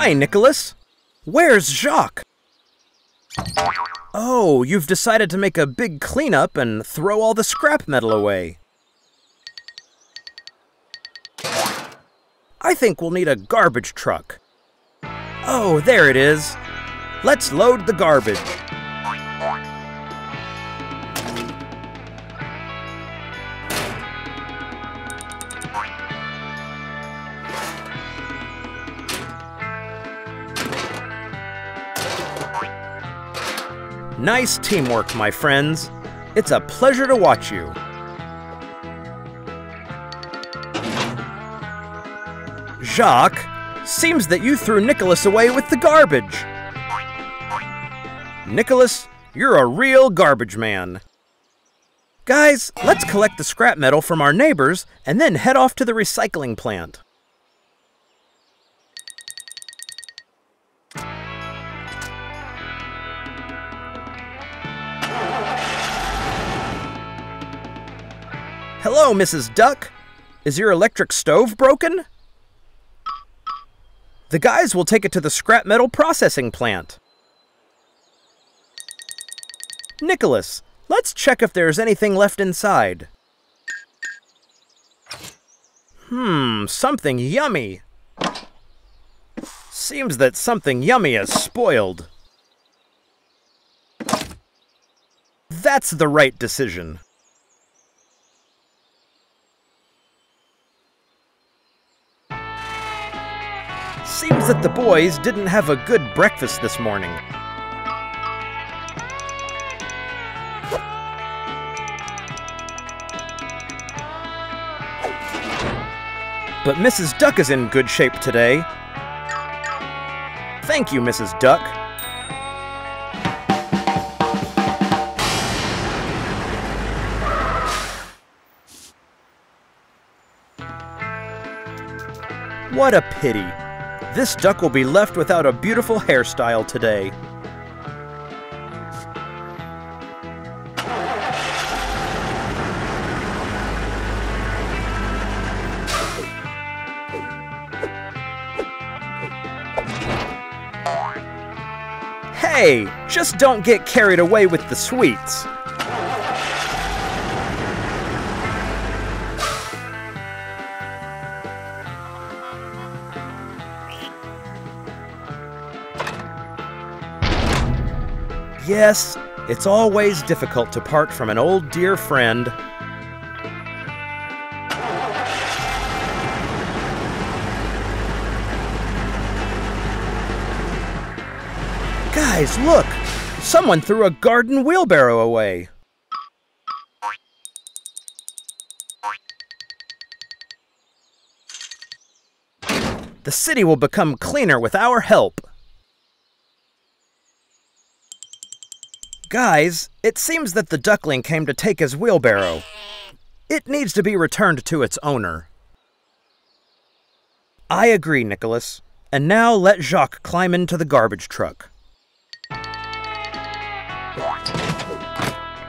Hi, Nicholas. Where's Jacques? Oh, you've decided to make a big cleanup and throw all the scrap metal away. I think we'll need a garbage truck. Oh, there it is. Let's load the garbage. Nice teamwork, my friends. It's a pleasure to watch you. Jacques, seems that you threw Nicholas away with the garbage. Nicholas, you're a real garbage man. Guys, let's collect the scrap metal from our neighbors and then head off to the recycling plant. Hello, Mrs. Duck. Is your electric stove broken? The guys will take it to the scrap metal processing plant. Nicholas, let's check if there's anything left inside. Something yummy. Seems that something yummy is spoiled. That's the right decision. Seems that the boys didn't have a good breakfast this morning. But Mrs. Duck is in good shape today. Thank you, Mrs. Duck. What a pity. This duck will be left without a beautiful hairstyle today. Hey, just don't get carried away with the sweets. Yes, it's always difficult to part from an old dear friend. Guys, look! Someone threw a garden wheelbarrow away. The city will become cleaner with our help. Guys, it seems that the duckling came to take his wheelbarrow. It needs to be returned to its owner. I agree, Nicholas. And now let Jacques climb into the garbage truck.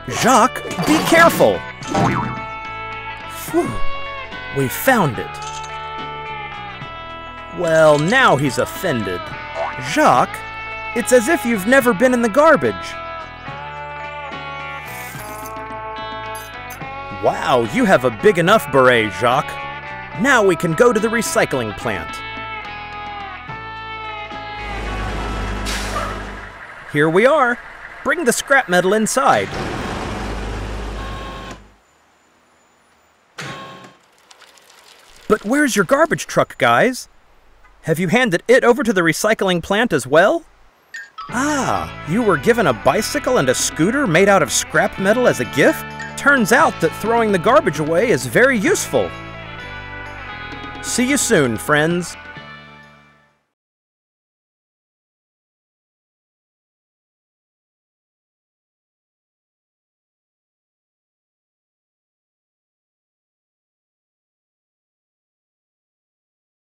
Jacques, be careful! Phew, we found it. Well, now he's offended. Jacques, it's as if you've never been in the garbage. Wow, you have a big enough beret, Jacques. Now we can go to the recycling plant. Here we are. Bring the scrap metal inside. But where's your garbage truck, guys? Have you handed it over to the recycling plant as well? Ah, you were given a bicycle and a scooter made out of scrap metal as a gift? Turns out that throwing the garbage away is very useful. See you soon, friends.